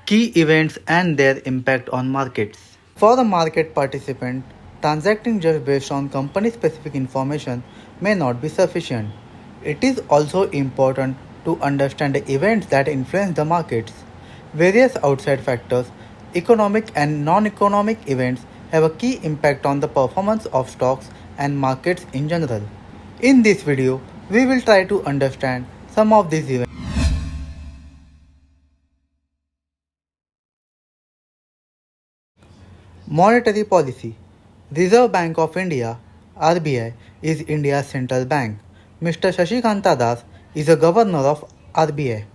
Key events and their impact on markets. For the market participant, transacting just based on company specific information may not be sufficient. It is also important to understand the events that influence the markets. Various outside factors, economic and non economic events, have a key impact on the performance of stocks and markets in general. In this video, we will try to understand some of these events. Monetary policy. Reserve Bank of India (RBI) is India's central bank. Mr. Shashikanta Das is the governor of RBI.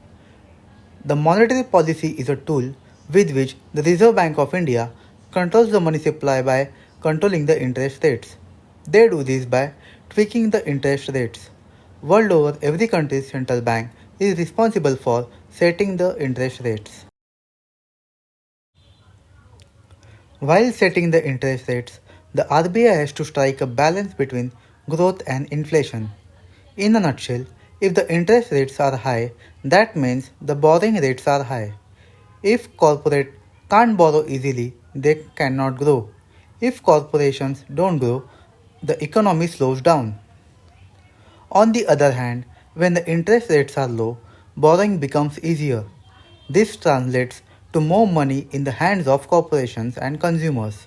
The monetary policy is a tool with which the Reserve Bank of India controls the money supply by controlling the interest rates. They do this by tweaking the interest rates. World over, every country's central bank is responsible for setting the interest rates. While setting the interest rates, the RBI has to strike a balance between growth and inflation. In a nutshell, if the interest rates are high, that means the borrowing rates are high. If corporates can't borrow easily, they cannot grow. If corporations don't grow, the economy slows down. On the other hand, when the interest rates are low, borrowing becomes easier. This translates to more money in the hands of corporations and consumers.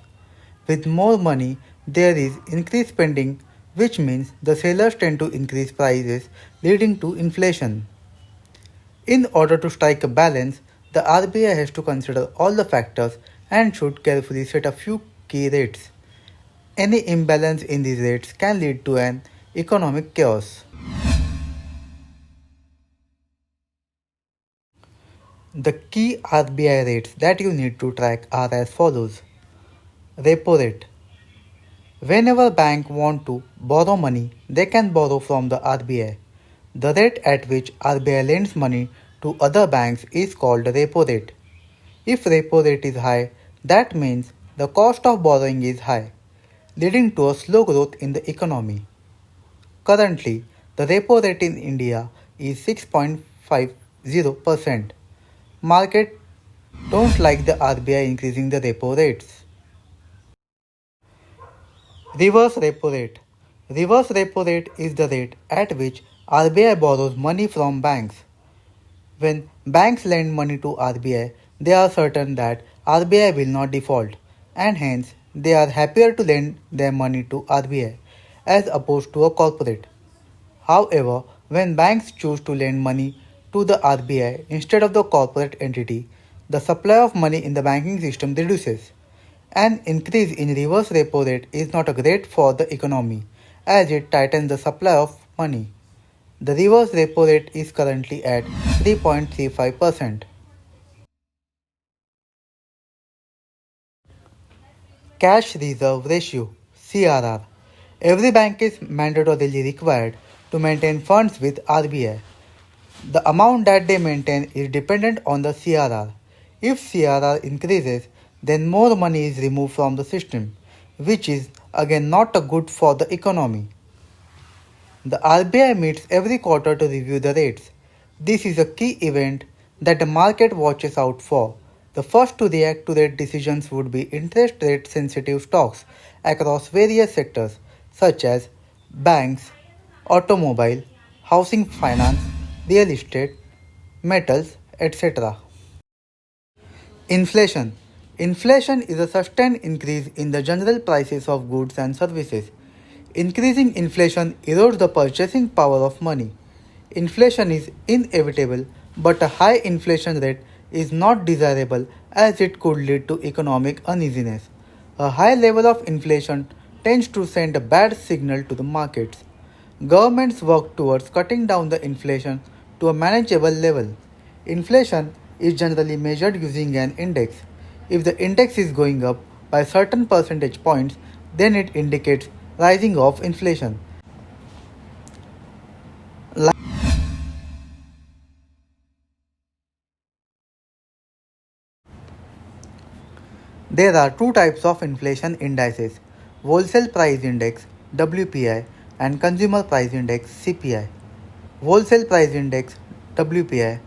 With more money, there is increased spending, which means the sellers tend to increase prices, leading to inflation. In order to strike a balance, the RBI has to consider all the factors and should carefully set a few key rates. Any imbalance in these rates can lead to an economic chaos. The key RBI rates that you need to track are as follows. Repo rate. Whenever banks want to borrow money, they can borrow from the RBI. The rate at which RBI lends money to other banks is called the repo rate. If repo rate is high, that means the cost of borrowing is high, leading to a slow growth in the economy. Currently, the repo rate in India is 6.50%. Market don't like the RBI increasing the repo rates. Reverse repo rate. Reverse repo rate is the rate at which RBI borrows money from banks. When banks lend money to RBI, they are certain that RBI will not default, and hence they are happier to lend their money to RBI as opposed to a corporate. However, when banks choose to lend money to the RBI instead of the corporate entity, the supply of money in the banking system reduces. An increase in reverse repo rate is not great for the economy as it tightens the supply of money. The reverse repo rate is currently at 3.35%. Cash Reserve Ratio (CRR). Every bank is mandatorily required to maintain funds with RBI. The amount that they maintain is dependent on the CRR. If CRR increases, then more money is removed from the system, which is again not good for the economy. The RBI meets every quarter to review the rates. This is a key event that the market watches out for. The first to react to rate decisions would be interest rate sensitive stocks across various sectors such as banks, automobile, housing finance, real estate, metals, etc. Inflation. Inflation is a sustained increase in the general prices of goods and services. Increasing inflation erodes the purchasing power of money. Inflation is inevitable, but a high inflation rate is not desirable as it could lead to economic uneasiness. A high level of inflation tends to send a bad signal to the markets. Governments work towards cutting down the inflation to a manageable level. Inflation is generally measured using an index. If the index is going up by certain percentage points, then it indicates rising of inflation. There are two types of inflation indices: Wholesale Price Index (WPI) and Consumer Price Index (CPI). Wholesale Price Index (WPI)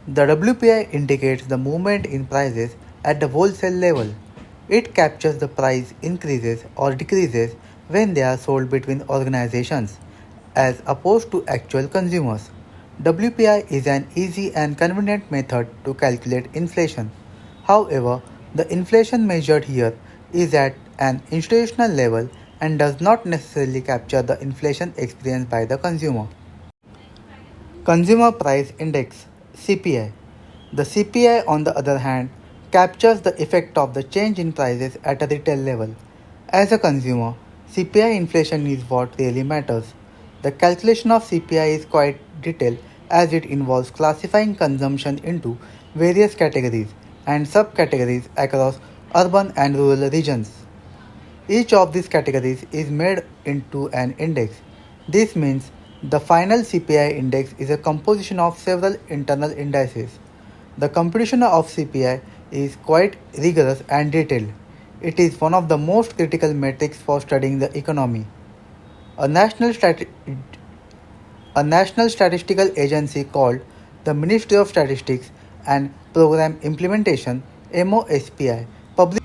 The WPI indicates the movement in prices at the wholesale level. It captures the price increases or decreases when they are sold between organizations, as opposed to actual consumers. WPI is an easy and convenient method to calculate inflation. However, the inflation measured here is at an institutional level and does not necessarily capture the inflation experienced by the consumer. Consumer Price Index (CPI). The CPI, on the other hand, captures the effect of the change in prices at a retail level. As a consumer, CPI inflation is what really matters. The calculation of CPI is quite detailed as it involves classifying consumption into various categories and subcategories across urban and rural regions. Each of these categories is made into an index. This means the final CPI index is a composition of several internal indices. The computation of CPI is quite rigorous and detailed. It is one of the most critical metrics for studying the economy. A national, stati- a national statistical agency called the Ministry of Statistics and Program Implementation (MOSPI) published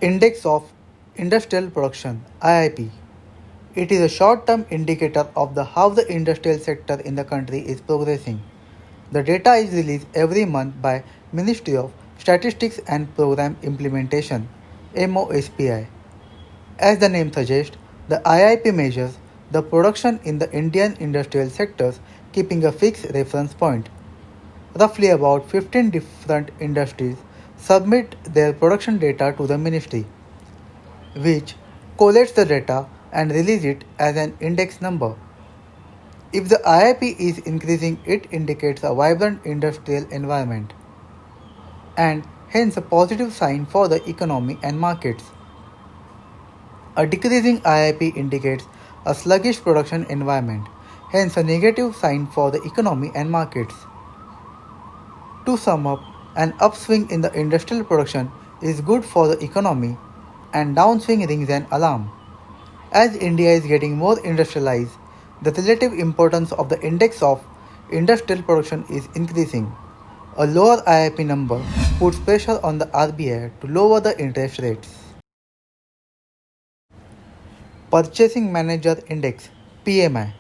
Index of Industrial Production (IIP). It is a short-term indicator of how the industrial sector in the country is progressing. The data is released every month by Ministry of Statistics and Program Implementation (MOSPI). As the name suggests, the IIP measures the production in the Indian industrial sectors, keeping a fixed reference point. Roughly about 15 different industries submit their production data to the ministry, which collates the data and releases it as an index number. If the IIP is increasing, it indicates a vibrant industrial environment and hence a positive sign for the economy and markets. A decreasing IIP indicates a sluggish production environment, hence a negative sign for the economy and markets. To sum up, an upswing in the industrial production is good for the economy and downswing rings an alarm. As India is getting more industrialized, the relative importance of the index of industrial production is increasing. A lower IIP number puts pressure on the RBI to lower the interest rates. Purchasing Manager Index (PMI).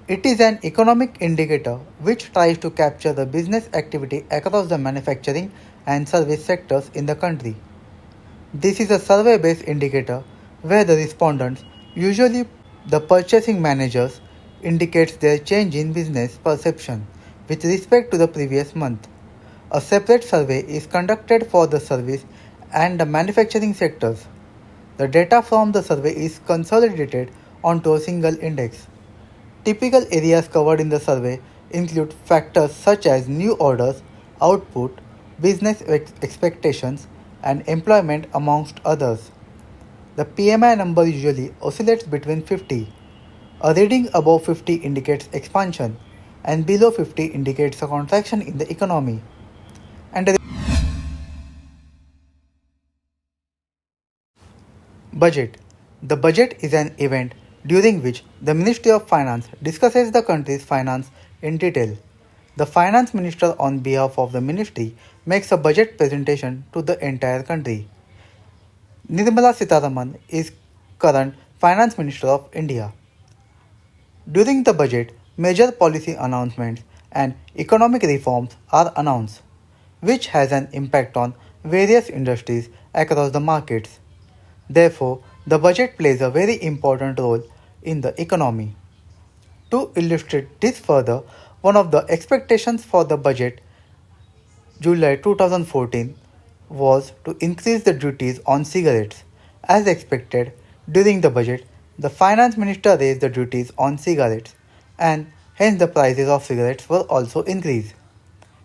It is an economic indicator which tries to capture the business activity across the manufacturing and service sectors in the country. This is a survey-based indicator where the respondents, usually the purchasing managers, indicates their change in business perception with respect to the previous month. A separate survey is conducted for the service and the manufacturing sectors. The data from the survey is consolidated onto a single index. Typical areas covered in the survey include factors such as new orders, output, business expectations, and employment, amongst others. The PMI number usually oscillates between 50. A reading above 50 indicates expansion, and below 50 indicates a contraction in the economy. And a Budget. The budget is an event during which the Ministry of Finance discusses the country's finance in detail. The Finance Minister, on behalf of the ministry, makes a budget presentation to the entire country. Nirmala Sitharaman is current Finance Minister of India. During the budget, major policy announcements and economic reforms are announced, which has an impact on various industries across the markets. Therefore, the budget plays a very important role in the economy. To illustrate this further, one of the expectations for the budget July 2014 was to increase the duties on cigarettes. As expected, during the budget, the finance minister raised the duties on cigarettes and hence the prices of cigarettes were also increased.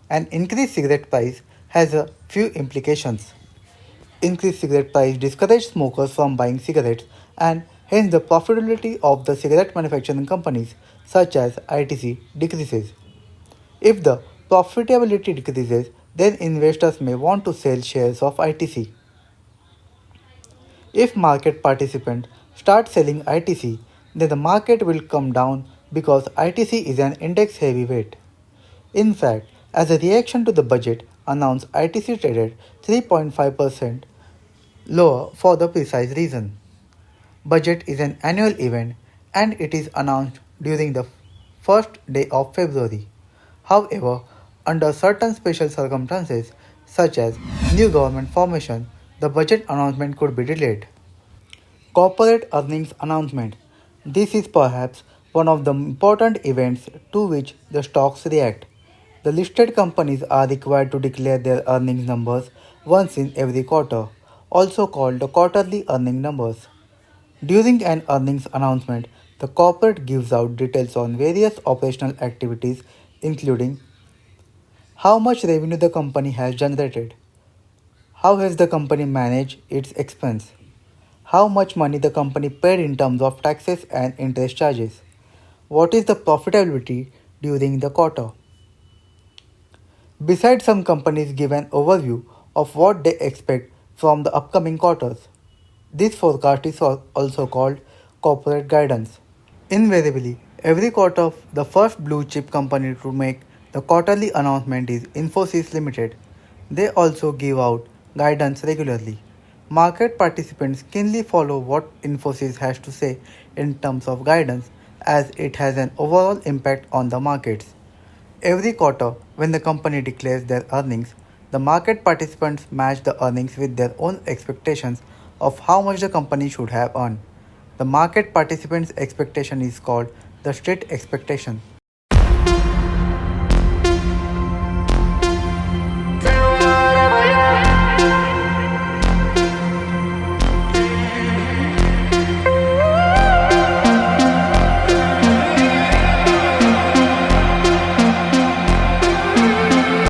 An increased cigarette price has a few implications. Increased cigarette price discourages smokers from buying cigarettes and hence the profitability of the cigarette manufacturing companies such as ITC decreases. If the profitability decreases, then investors may want to sell shares of ITC. If market participants start selling ITC, then the market will come down because ITC is an index heavyweight. In fact, as a reaction to the budget announced, ITC traded 3.5% lower for the precise reason. Budget is an annual event and it is announced during the first day of February. However, under certain special circumstances, such as new government formation, the budget announcement could be delayed. Corporate earnings announcement. This is perhaps one of the important events to which the stocks react. The listed companies are required to declare their earnings numbers once in every quarter, also called the quarterly earning numbers. During an earnings announcement, the corporate gives out details on various operational activities, including how much revenue the company has generated, how has the company managed its expense, how much money the company paid in terms of taxes and interest charges, what is the profitability during the quarter. Besides, some companies give an overview of what they expect from the upcoming quarters. This forecast is also called corporate guidance. Invariably, every quarter, the first blue chip company to make the quarterly announcement is Infosys Limited. They also give out guidance regularly. Market participants keenly follow what Infosys has to say in terms of guidance as it has an overall impact on the markets. Every quarter, when the company declares their earnings, the market participants match the earnings with their own expectations of how much the company should have earned. The market participants' expectation is called the street expectation.